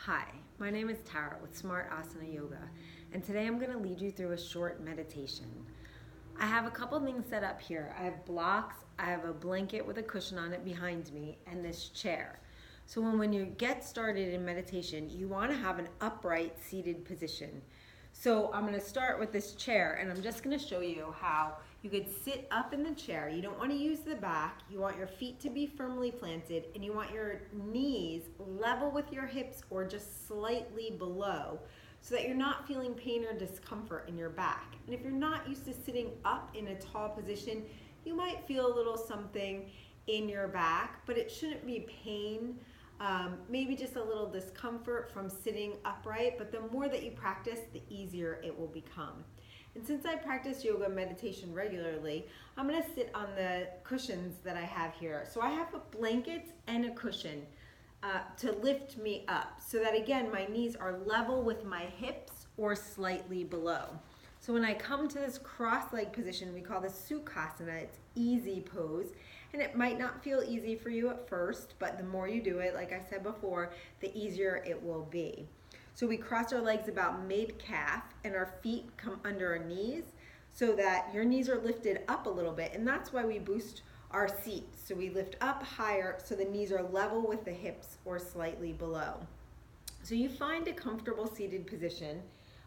Hi, my name is Tara with Smart Asana Yoga, and today I'm going to lead you through a short meditation. I have a couple things set up here. I have blocks, I have a blanket with a cushion on it behind me, and this chair. So when you get started in meditation, you want to have an upright seated position. So I'm going to start with this chair, and I'm just going to show you how you could sit up in the chair. You don't want to use the back. You want your feet to be firmly planted, and you want your knees level with your hips or just slightly below so that you're not feeling pain or discomfort in your back. And if you're not used to sitting up in a tall position, you might feel a little something in your back, but it shouldn't be pain. Maybe just a little discomfort from sitting upright, but the more that you practice, the easier it will become. And since I practice yoga meditation regularly, I'm going to sit on the cushions that I have here. So I have a blanket and a cushion to lift me up so that, again, my knees are level with my hips or slightly below. So when I come to this cross-leg position, we call this Sukhasana. It's easy pose, and it might not feel easy for you at first, but the more you do it, like I said before, the easier it will be. So we cross our legs about mid-calf, and our feet come under our knees so that your knees are lifted up a little bit, and that's why we boost our seats. So we lift up higher so the knees are level with the hips or slightly below. So you find a comfortable seated position.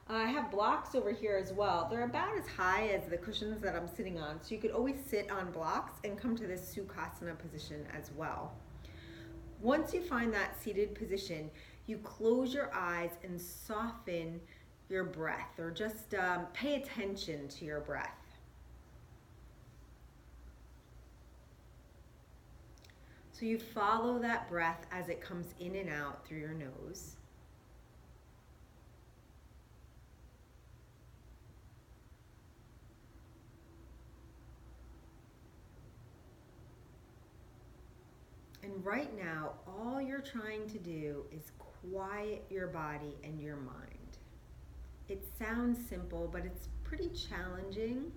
I have blocks over here as well. They're about as high as the cushions that I'm sitting on, so you could always sit on blocks and come to this Sukhasana position as well. Once you find that seated position, you close your eyes and soften your breath, or just pay attention to your breath. So you follow that breath as it comes in and out through your nose. And right now, all you're trying to do is quiet your body and your mind. It sounds simple, but it's pretty challenging.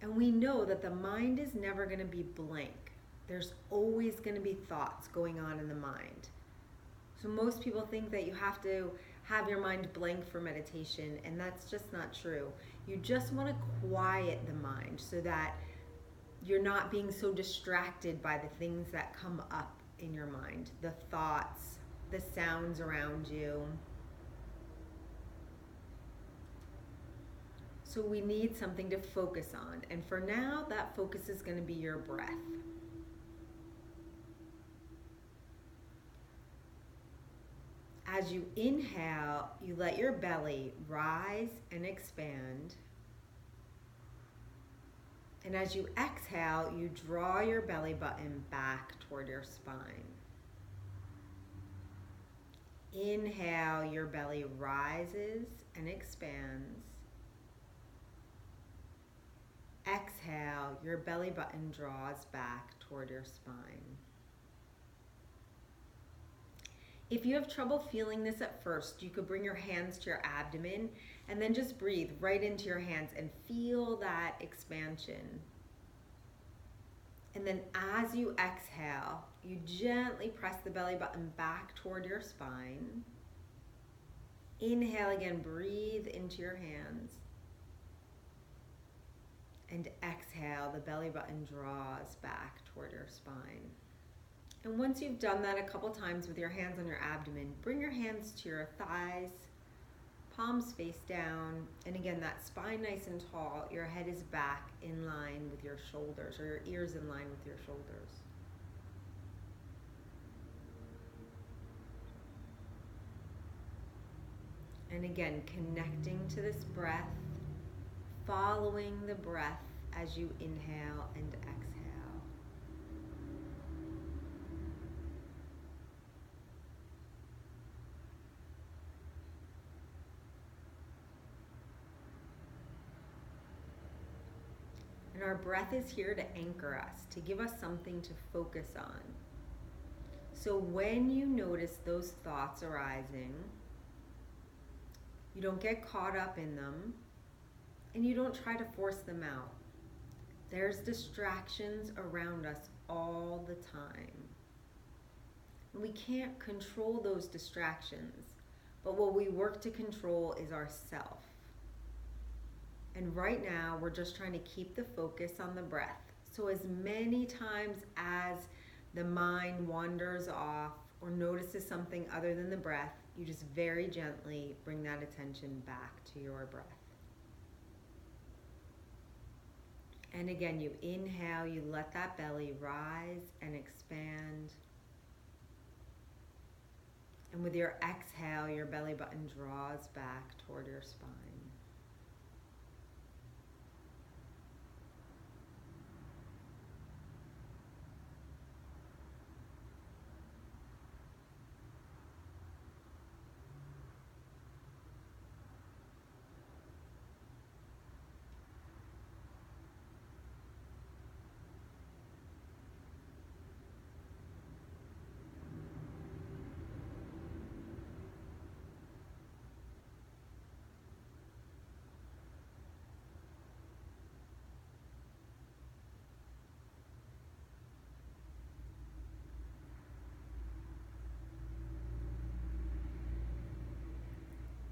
And we know that the mind is never going to be blank. There's always going to be thoughts going on in the mind. So most people think that you have to have your mind blank for meditation, and that's just not true. You just want to quiet the mind so that you're not being so distracted by the things that come up in your mind, the thoughts, the sounds around you. So we need something to focus on. And for now, that focus is going to be your breath. As you inhale, you let your belly rise and expand. And as you exhale, you draw your belly button back toward your spine. Inhale, your belly rises and expands. Exhale, your belly button draws back toward your spine. If you have trouble feeling this at first, you could bring your hands to your abdomen and then just breathe right into your hands and feel that expansion. And then as you exhale, you gently press the belly button back toward your spine. Inhale again, breathe into your hands. And exhale, the belly button draws back toward your spine. And once you've done that a couple times with your hands on your abdomen, bring your hands to your thighs, palms face down, and again, that spine nice and tall. Your head is back in line with your shoulders, or your ears in line with your shoulders. And again, connecting to this breath, following the breath as you inhale and exhale. And our breath is here to anchor us, to give us something to focus on. So when you notice those thoughts arising, you don't get caught up in them, and you don't try to force them out. There's distractions around us all the time. And we can't control those distractions, but what we work to control is ourself. And right now, we're just trying to keep the focus on the breath. So as many times as the mind wanders off or notices something other than the breath, you just very gently bring that attention back to your breath. And again, you inhale, you let that belly rise and expand. And with your exhale, your belly button draws back toward your spine.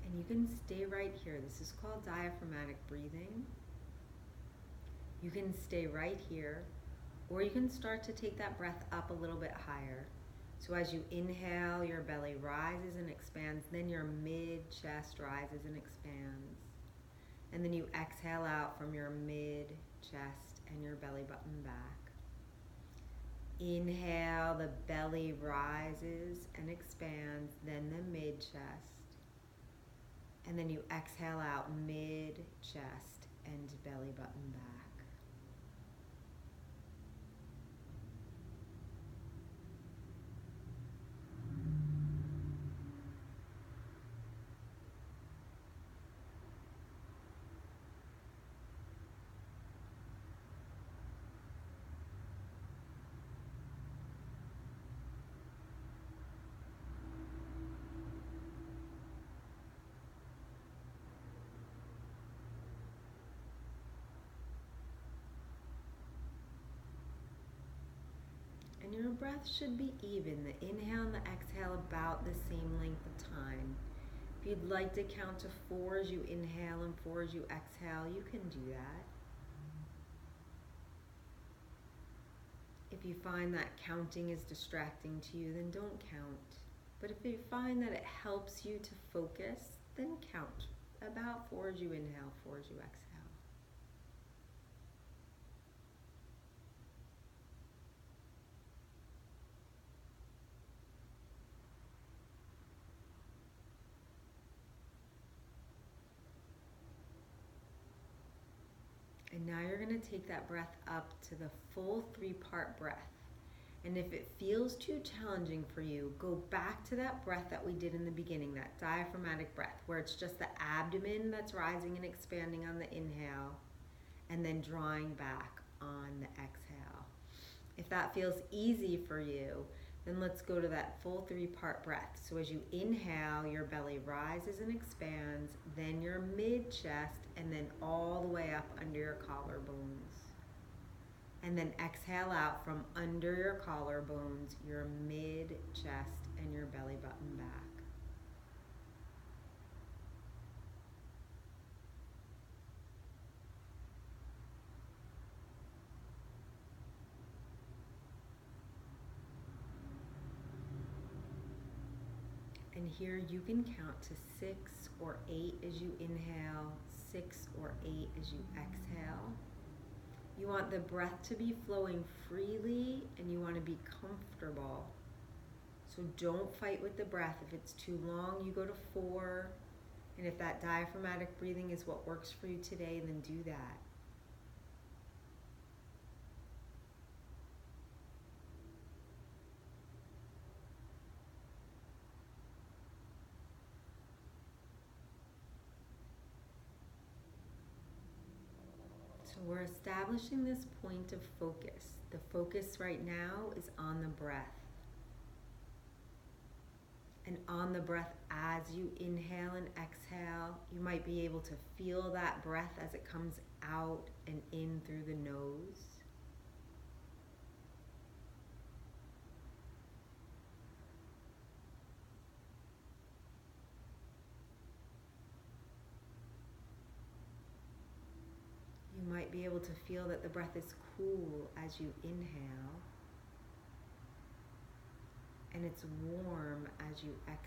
And you can stay right here. This is called diaphragmatic breathing. You can stay right here, or you can start to take that breath up a little bit higher. So as you inhale, your belly rises and expands, then your mid-chest rises and expands. And then you exhale out from your mid-chest and your belly button back. Inhale, the belly rises and expands, then the mid-chest. And then you exhale out mid-chest and belly button back. And your breath should be even. The inhale and the exhale about the same length of time. If you'd like to count to 4 as you inhale and 4 as you exhale, you can do that. If you find that counting is distracting to you, then don't count. But if you find that it helps you to focus, then count. About 4 as you inhale, 4 as you exhale. And now you're going to take that breath up to the full 3-part breath. And if it feels too challenging for you, go back to that breath that we did in the beginning, that diaphragmatic breath, where it's just the abdomen that's rising and expanding on the inhale, and then drawing back on the exhale. If that feels easy for you, then let's go to that full 3-part breath. So as you inhale, your belly rises and expands, then your mid-chest, and then all the way up under your collarbones. And then exhale out from under your collarbones, your mid-chest, and your belly button back. And here you can count to 6 or 8 as you inhale, 6 or 8 as you exhale. You want the breath to be flowing freely and you want to be comfortable. So don't fight with the breath. If it's too long, you go to 4. And if that diaphragmatic breathing is what works for you today, then do that. So we're establishing this point of focus. The focus right now is on the breath. And on the breath as you inhale and exhale, you might be able to feel that breath as it comes out and in through the nose. might be able to feel that the breath is cool as you inhale, and it's warm as you exhale.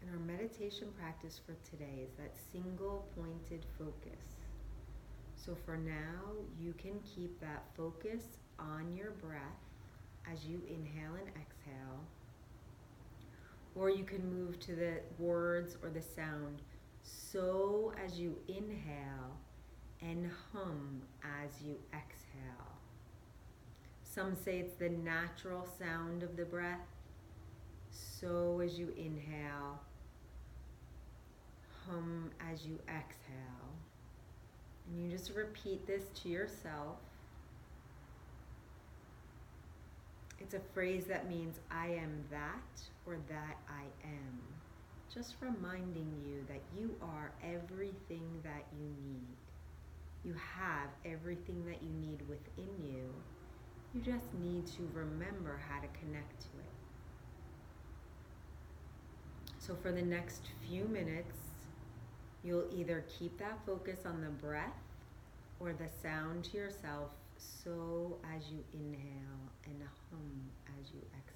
And our meditation practice for today is that single pointed focus. So for now, you can keep that focus on your breath as you inhale and exhale, or you can move to the words or the sound so as you inhale and hum as you exhale. Some say it's the natural sound of the breath. So as you inhale, hum as you exhale. And you just repeat this to yourself. It's a phrase that means I am that, or that I am. Just reminding you that you are everything that you need. You have everything that you need within you. You just need to remember how to connect to it. So for the next few minutes, you'll either keep that focus on the breath or the sound to yourself, so as you inhale, and hum as you exhale.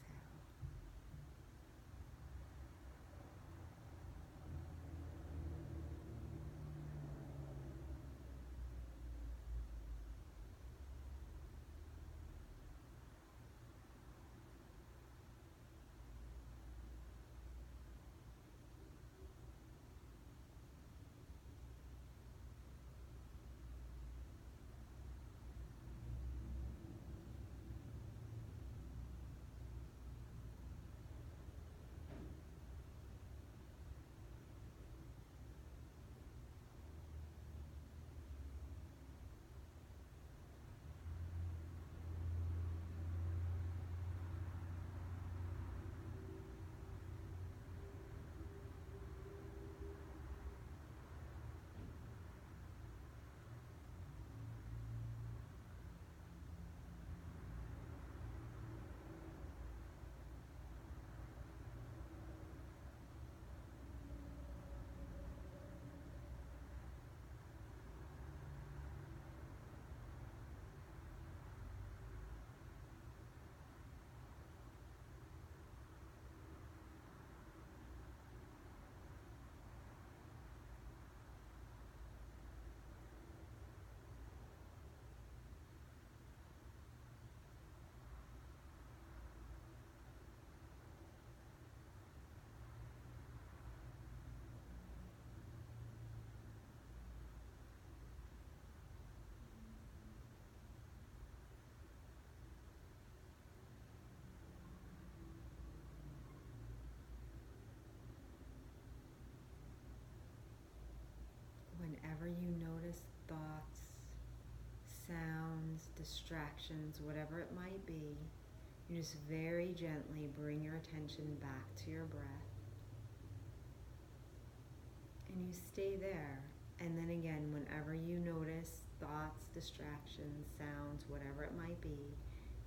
Whenever you notice thoughts, sounds, distractions, whatever it might be, you just very gently bring your attention back to your breath. And you stay there. And then again, whenever you notice thoughts, distractions, sounds, whatever it might be,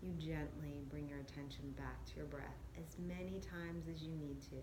you gently bring your attention back to your breath as many times as you need to.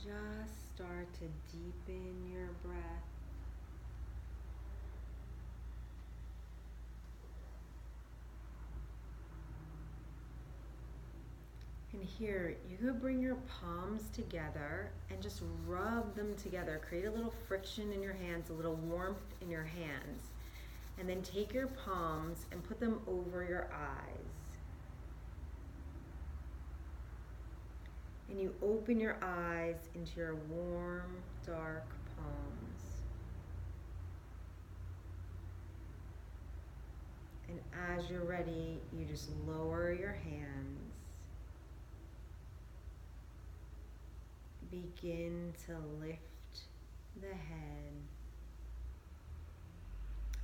just start to deepen your breath. And here, you could bring your palms together and just rub them together. Create a little friction in your hands, a little warmth in your hands. And then take your palms and put them over your eyes. And you open your eyes into your warm, dark palms. And as you're ready, you just lower your hands. Begin to lift the head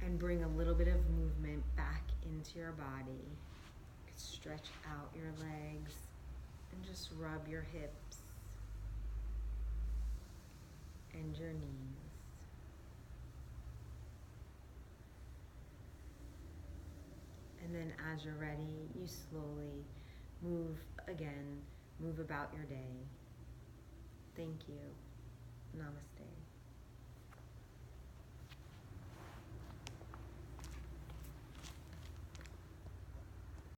and bring a little bit of movement back into your body. You can stretch out your legs and just rub your hips and your knees. And then as you're ready, you slowly move again, move about your day. Thank you. Namaste.